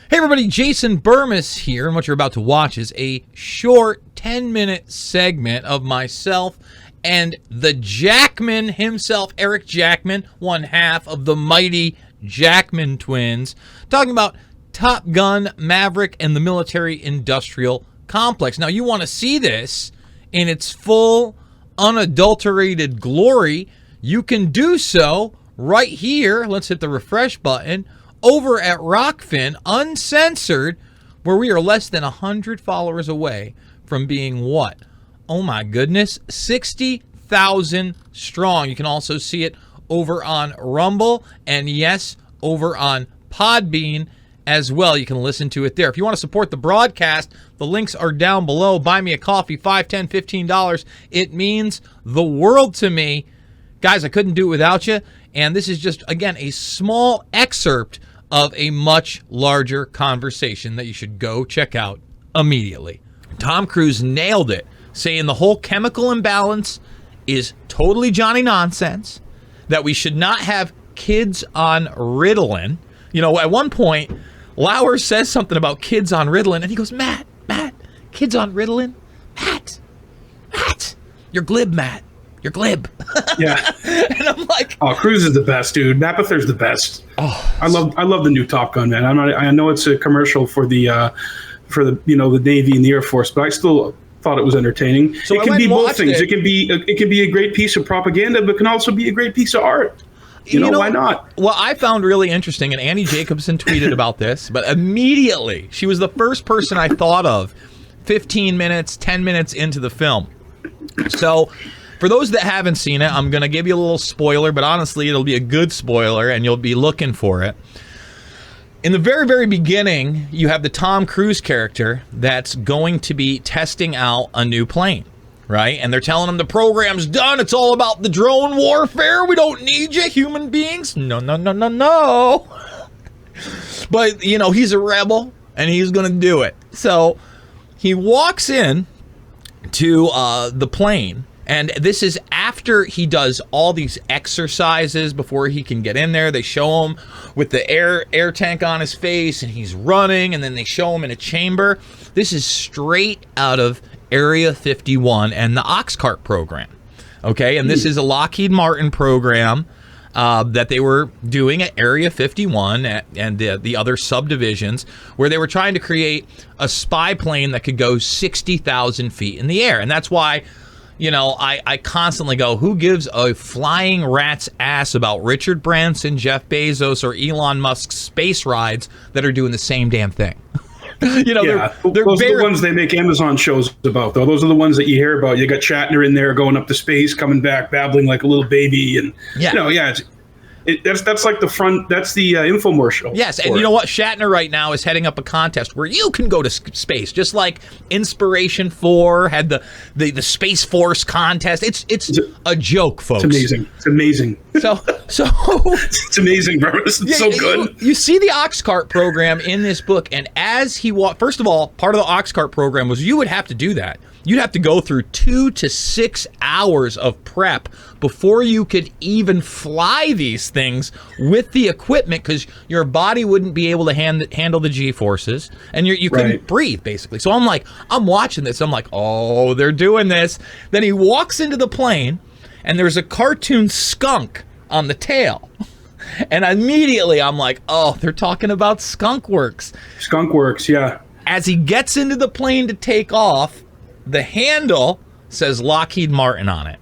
Hey everybody, Jason Bermas here, and what you're about to watch is a short 10-minute segment of myself and the Jackman himself, Eric Jackman, one half of the mighty Jackman twins, talking about Top Gun, Maverick, and the military-industrial complex. Now, you want to see this in its full, unadulterated glory, you can do so right here. Let's hit the refresh button. Over at Rockfin, uncensored, where we are less than 100 followers away from being what? Oh my goodness, 60,000 strong. You can also see it over on Rumble, and yes, over on Podbean as well. You can listen to it there. If you want to support the broadcast, the links are down below. Buy me a coffee, $5, $10, $15. It means the world to me. Guys, I couldn't do it without you. And this is just, again, a small excerpt of a much larger conversation that you should go check out immediately. Tom Cruise nailed it, saying the whole chemical imbalance is totally Johnny nonsense, that we should not have kids on Ritalin. You know, at one point, Lauer says something about kids on Ritalin, and he goes, Matt, kids on Ritalin? Matt, you're glib, Matt. You're glib. Yeah. And I'm like, oh, Cruise is the best, dude. Matt Bethur's the best. Oh, I love the new Top Gun, man. I know it's a commercial for the the Navy and the Air Force, but I still thought it was entertaining. So it can be both things. It can be a great piece of propaganda, but can also be a great piece of art. You know, why not? Well, I found really interesting, and Annie Jacobson tweeted about this, but immediately she was the first person I thought of 15 minutes, 10 minutes into the film. So for those that haven't seen it, I'm going to give you a little spoiler, but honestly, it'll be a good spoiler, and you'll be looking for it. In the very, very beginning, you have the Tom Cruise character that's going to be testing out a new plane, right? And they're telling him the program's done. It's all about the drone warfare. We don't need you, human beings. No. But, you know, he's a rebel, and he's going to do it. So he walks in to the plane. And this is after he does all these exercises before he can get in there. They show him with the air tank on his face, and he's running, and then they show him in a chamber. This is straight out of Area 51 and the Oxcart program. Okay, and this is a Lockheed Martin program that they were doing at Area 51 and the other subdivisions, where they were trying to create a spy plane that could go 60,000 feet in the air. And that's why, you know, I constantly go, who gives a flying rat's ass about Richard Branson, Jeff Bezos, or Elon Musk's space rides that are doing the same damn thing? You know, yeah, those are the ones they make Amazon shows about, though. Those are the ones that you hear about. You got Shatner in there going up to space, coming back, babbling like a little baby, and that's like the front. That's the infomercial. Yes, and you know what? Shatner right now is heading up a contest where you can go to space, just like Inspiration 4 had the Space Force contest. It's a joke, folks. It's amazing. So it's amazing, bro. It's so good. You see the Oxcart program in this book, and as he first of all, part of the Oxcart program was you would have to do that. You'd have to go through 2 to 6 hours of prep before you could even fly these things with the equipment, because your body wouldn't be able to handle the G-forces, and you couldn't breathe, basically. So I'm watching this. I'm like, oh, they're doing this. Then he walks into the plane, and there's a cartoon skunk on the tail. And immediately I'm like, oh, they're talking about Skunk Works. Skunk Works, yeah. As he gets into the plane to take off, the handle says Lockheed Martin on it.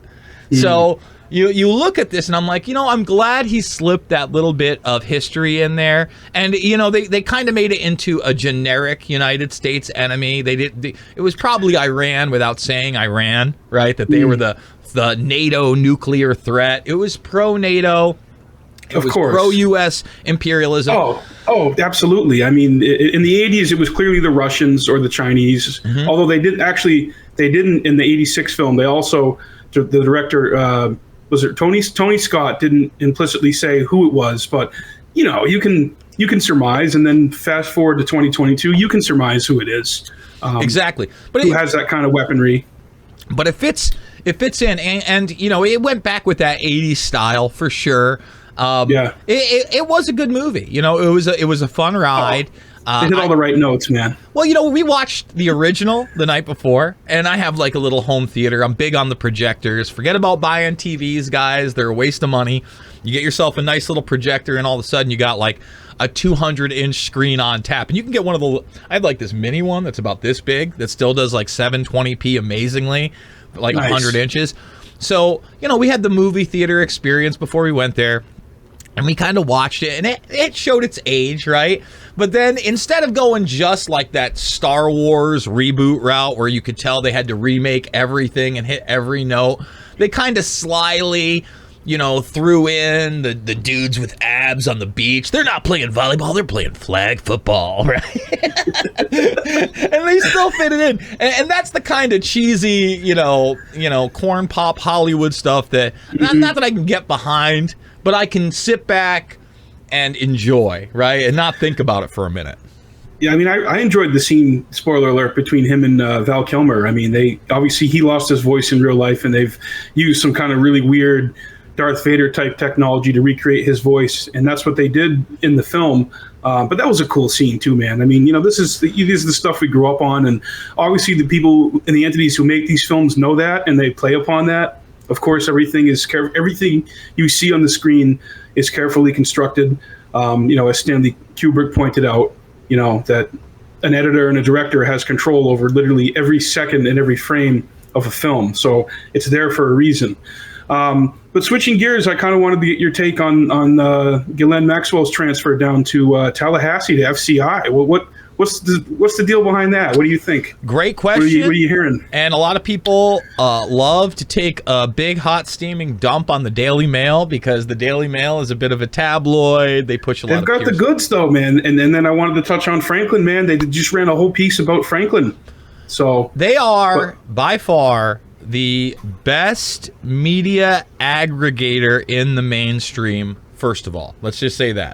So you look at this, and I'm like, you know, I'm glad he slipped that little bit of history in there. And, you know, they kind of made it into a generic United States enemy. It was probably Iran without saying Iran, right? That they were the NATO nuclear threat. It was pro-NATO. It was pro-U.S. imperialism. Oh, absolutely. I mean, in the 80s, it was clearly the Russians or the Chinese. Mm-hmm. Although they didn't in the 86 film. They also, the director, was it Tony Scott, didn't implicitly say who it was, but you know, you can surmise, and then fast forward to 2022, you can surmise who it is. Exactly. But who has that kind of weaponry? But it fits in, and you know, it went back with that 80s style for sure. It was a good movie. You know, it was a fun ride. They hit all the right notes, man. Well, we watched the original the night before, and I have like a little home theater. I'm big on the projectors. Forget about buying TVs, guys. They're a waste of money. You get yourself a nice little projector, and all of a sudden you got like a 200-inch screen on tap. And you can get one of the... I have like this mini one that's about this big that still does like 720p amazingly, like Nice. 100 inches. So, we had the movie theater experience before we went there. And we kind of watched it, and it showed its age, right? But then instead of going just like that Star Wars reboot route where you could tell they had to remake everything and hit every note, they kind of slyly, threw in the dudes with abs on the beach. They're not playing volleyball, they're playing flag football, right? And they still fit it in. And that's the kind of cheesy, corn pop Hollywood stuff that, not that I can get behind, but I can sit back and enjoy, right? And not think about it for a minute. Yeah, I mean, I enjoyed the scene, spoiler alert, between him and Val Kilmer. I mean, he lost his voice in real life, and they've used some kind of really weird Darth Vader type technology to recreate his voice, and that's what they did in the film. But that was a cool scene too, man. I mean, this is the stuff we grew up on, and obviously the people and the entities who make these films know that, and they play upon that. Of course, everything you see on the screen is carefully constructed. As Stanley Kubrick pointed out, that an editor and a director has control over literally every second and every frame of a film. So it's there for a reason. But switching gears, I kind of wanted to get your take on Ghislaine Maxwell's transfer down to Tallahassee to FCI. What's the deal behind that? What do you think? Great question. What are you hearing? And a lot of people love to take a big hot steaming dump on the Daily Mail because the Daily Mail is a bit of a tabloid. They push a lot. They've got the goods though, man. And then I wanted to touch on Franklin, man. They just ran a whole piece about Franklin. So they are by far the best media aggregator in the mainstream. First of all, let's just say that.